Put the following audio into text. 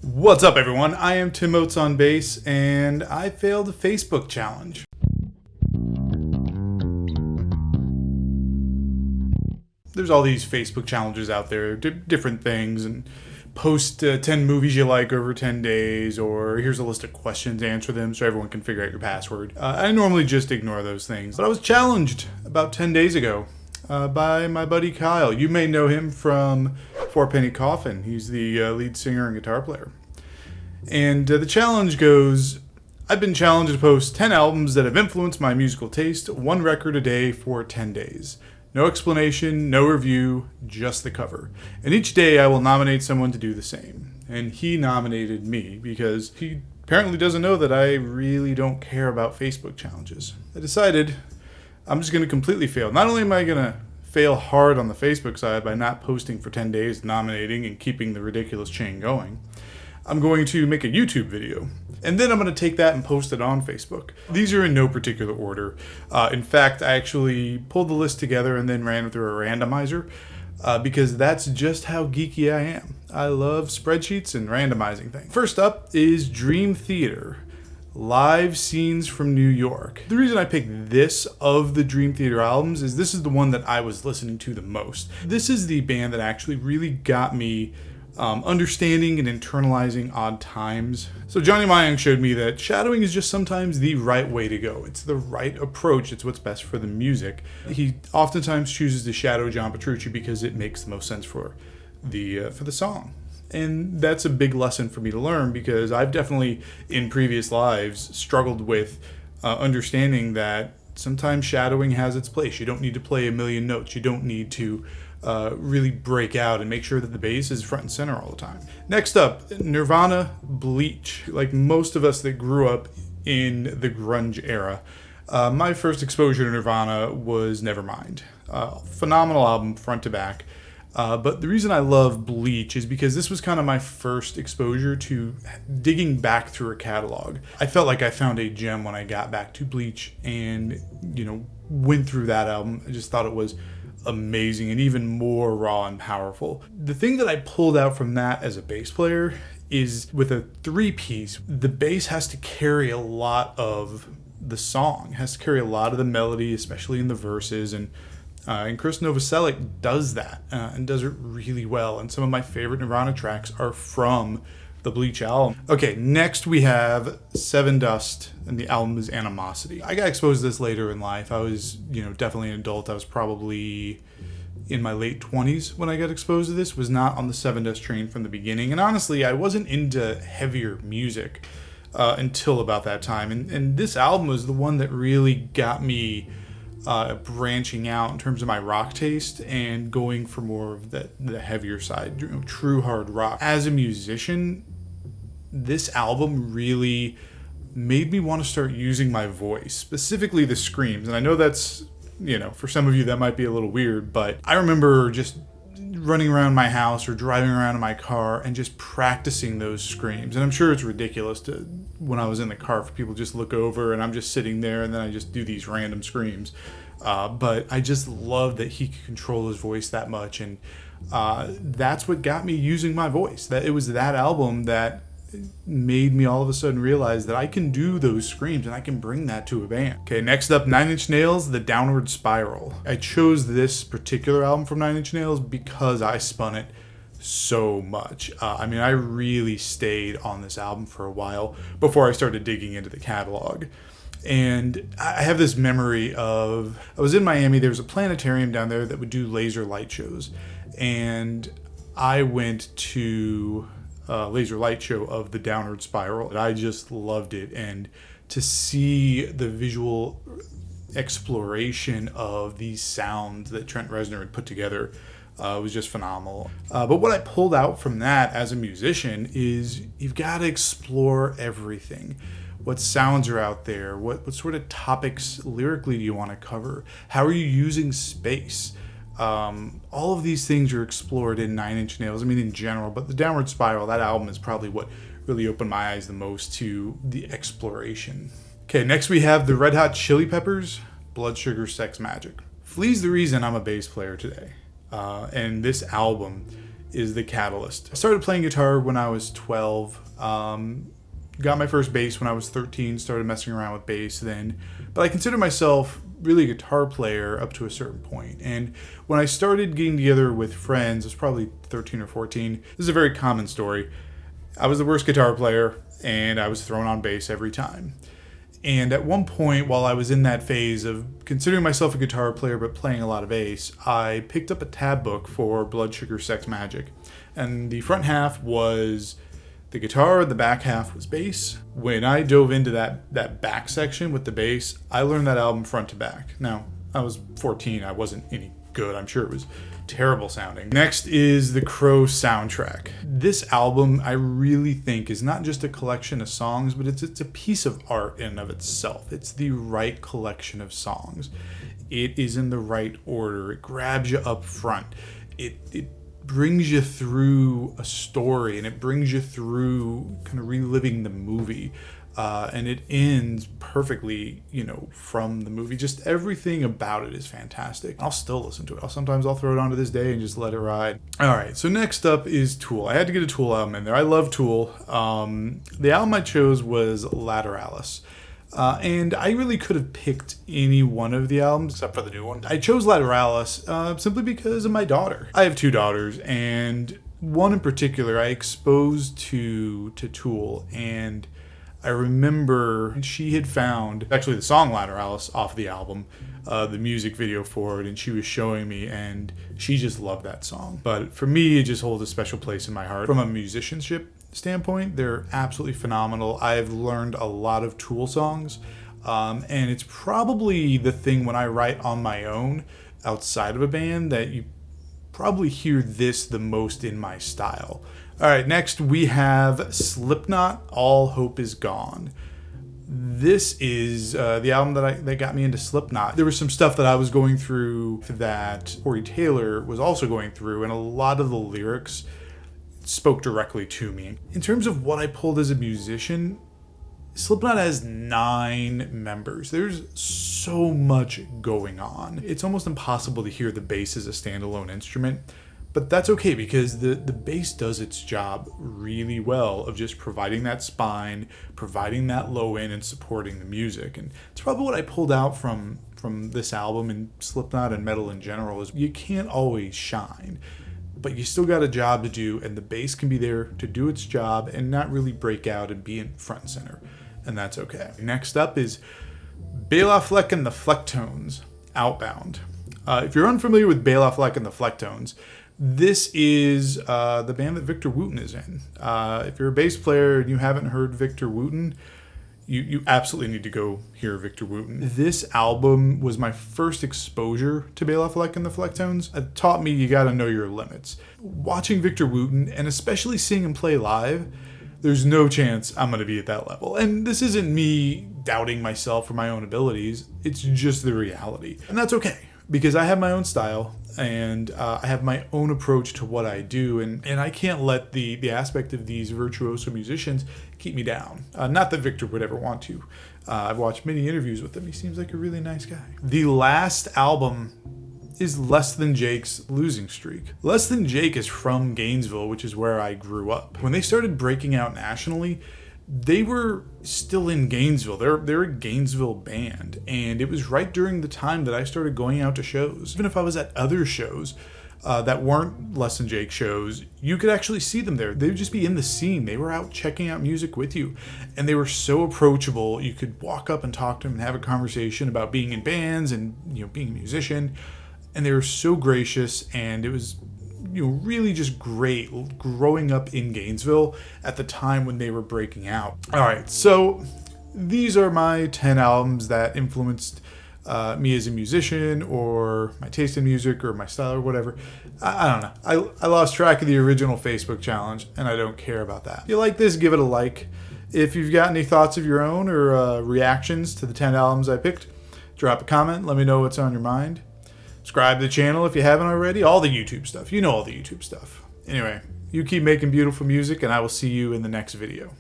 What's up, everyone? I am Tim Oates on bass, and I failed a Facebook challenge. There's all these Facebook challenges out there, different things, and post 10 movies you like over 10 days, or here's a list of questions, answer them so everyone can figure out your password. I normally just ignore those things, but I was challenged about 10 days ago by my buddy Kyle. You may know him from Four Penny Coffin. He's the lead singer and guitar player. And the challenge goes, I've been challenged to post 10 albums that have influenced my musical taste, one record a day for 10 days. No explanation, no review, just the cover. And each day I will nominate someone to do the same. And he nominated me because he apparently doesn't know that I really don't care about Facebook challenges. I decided I'm just going to completely fail. Not only am I going to fail hard on the Facebook side by not posting for 10 days, nominating, and keeping the ridiculous chain going, I'm going to make a YouTube video. And then I'm going to take that and post it on Facebook. These are in no particular order. In fact, I actually pulled the list together and then ran through a randomizer because that's just how geeky I am. I love spreadsheets and randomizing things. First up is Dream Theater, Live Scenes from New York. The reason I picked this of the Dream Theater albums is this is the one that I was listening to the most. This is the band that actually really got me understanding and internalizing odd times. So Johnny Mayang showed me that shadowing is just sometimes the right way to go. It's the right approach. It's what's best for the music. He oftentimes chooses to shadow John Petrucci because it makes the most sense for the song. And that's a big lesson for me to learn because I've definitely in previous lives struggled with understanding that sometimes shadowing has its place. You don't need to play a million notes. You don't need to really break out and make sure that the bass is front and center all the time. Next up, Nirvana, Bleach. Like most of us that grew up in the grunge era, my first exposure to Nirvana was Nevermind. Phenomenal album, front to back. But the reason I love Bleach is because this was kind of my first exposure to digging back through a catalog. I felt like I found a gem when I got back to Bleach and, went through that album. I just thought it was amazing and even more raw and powerful. The thing that I pulled out from that as a bass player is with a 3-piece, the bass has to carry a lot of the song, has to carry a lot of the melody, especially in the verses, and Chris Novoselic does that and does it really well. And some of my favorite Nirvana tracks are from the Bleach album. Okay, next we have Sevendust, and the album is Animosity. I got exposed to this later in life. I was, definitely an adult. I was probably in my late 20s when I got exposed to this. Was not on the Sevendust train from the beginning. And honestly, I wasn't into heavier music until about that time. And this album was the one that really got me branching out in terms of my rock taste and going for more of the heavier side, true hard rock. As a musician, this album really made me want to start using my voice, specifically the screams. And I know that's, for some of you that might be a little weird, but I remember just running around my house or driving around in my car and just practicing those screams. And I'm sure it's ridiculous to, when I was in the car, for people just look over and I'm just sitting there and then I just do these random screams. But I just love that he could control his voice that much. And that's what got me using my voice. That it was that album that made me all of a sudden realize that I can do those screams and I can bring that to a band. Okay, next up, Nine Inch Nails, The Downward Spiral. I chose this particular album from Nine Inch Nails because I spun it so much. I really stayed on this album for a while before I started digging into the catalog. And I have this memory of, I was in Miami, there was a planetarium down there that would do laser light shows. And I went to laser light show of The Downward Spiral, and I just loved it. And to see the visual exploration of these sounds that Trent Reznor had put together was just phenomenal. But what I pulled out from that as a musician is you've got to explore everything. What sounds are out there? What sort of topics lyrically do you want to cover? How are you using space? All of these things are explored in Nine Inch Nails, in general, but The Downward Spiral, that album is probably what really opened my eyes the most to the exploration. Okay, next we have the Red Hot Chili Peppers, Blood Sugar Sex Magik. Flea's the reason I'm a bass player today. And this album is the catalyst. I started playing guitar when I was 12. Got my first bass when I was 13, started messing around with bass then. But I consider myself really a guitar player up to a certain point. And when I started getting together with friends, it was probably 13 or 14. This is a very common story. I was the worst guitar player, and I was thrown on bass every time. And at one point, while I was in that phase of considering myself a guitar player but playing a lot of bass, I picked up a tab book for Blood Sugar Sex Magik. And the front half was the guitar, the back half was bass. When I dove into that back section with the bass, I learned that album front to back. Now, I was 14, I wasn't any good. I'm sure it was terrible sounding. Next is the Crow soundtrack. This album, I really think, is not just a collection of songs, but it's a piece of art in and of itself. It's the right collection of songs. It is in the right order. It grabs you up front. It brings you through a story, and it brings you through kind of reliving the movie. And it ends perfectly, from the movie. Just everything about it is fantastic. I'll still listen to it. Sometimes I'll throw it on to this day and just let it ride. All right, so next up is Tool. I had to get a Tool album in there. I love Tool. The album I chose was Lateralis. And I really could have picked any one of the albums except for the new one. I chose Lateralis simply because of my daughter. I have 2 daughters, and one in particular I exposed to Tool, and I remember she had found actually the song Lateralis off the album, the music video for it, and she was showing me, and she just loved that song. But for me, it just holds a special place in my heart. From a musicianship standpoint, they're absolutely phenomenal. I've learned a lot of Tool songs, and it's probably the thing when I write on my own outside of a band that you probably hear this the most in my style. All right, next we have Slipknot, All Hope Is Gone. This is the album that got me into Slipknot. There was some stuff that I was going through that Corey Taylor was also going through, and a lot of the lyrics spoke directly to me. In terms of what I pulled as a musician, Slipknot has 9 members. There's so much going on. It's almost impossible to hear the bass as a standalone instrument, but that's okay because the bass does its job really well of just providing that spine, providing that low end, and supporting the music. And it's probably what I pulled out from this album and Slipknot and metal in general is you can't always shine, but you still got a job to do, and the bass can be there to do its job and not really break out and be in front and center, and that's okay. Next up is Bela Fleck and the Flecktones, Outbound. If you're unfamiliar with Bela Fleck and the Flecktones, this is the band that Victor Wooten is in. If you're a bass player and you haven't heard Victor Wooten, you absolutely need to go hear Victor Wooten. This album was my first exposure to Bela Fleck and the Flecktones. It taught me you gotta know your limits. Watching Victor Wooten, and especially seeing him play live, there's no chance I'm gonna be at that level. And this isn't me doubting myself or my own abilities, it's just the reality. And that's okay, because I have my own style, and I have my own approach to what I do, and I can't let the aspect of these virtuoso musicians keep me down. Not that Victor would ever want to. I've watched many interviews with him. He seems like a really nice guy. The last album is Less Than Jake's Losing Streak. Less Than Jake is from Gainesville, which is where I grew up. When they started breaking out nationally, they were still in Gainesville. They're a Gainesville band, and it was right during the time that I started going out to shows. Even if I was at other shows that weren't Less Than Jake shows, you could actually see them there. They would just be in the scene. They were out checking out music with you, and they were so approachable. You could walk up and talk to them and have a conversation about being in bands and being a musician, and they were so gracious, and it was really just great growing up in Gainesville at the time when they were breaking out. All right, so these are my 10 albums that influenced me as a musician, or my taste in music, or my style, or whatever. I don't know. I lost track of the original Facebook challenge, and I don't care about that. If you like this, give it a like. If you've got any thoughts of your own or reactions to the 10 albums I picked, drop a comment. Let me know what's on your mind. Subscribe to the channel if you haven't already. All the YouTube stuff. You know all the YouTube stuff. Anyway, you keep making beautiful music, and I will see you in the next video.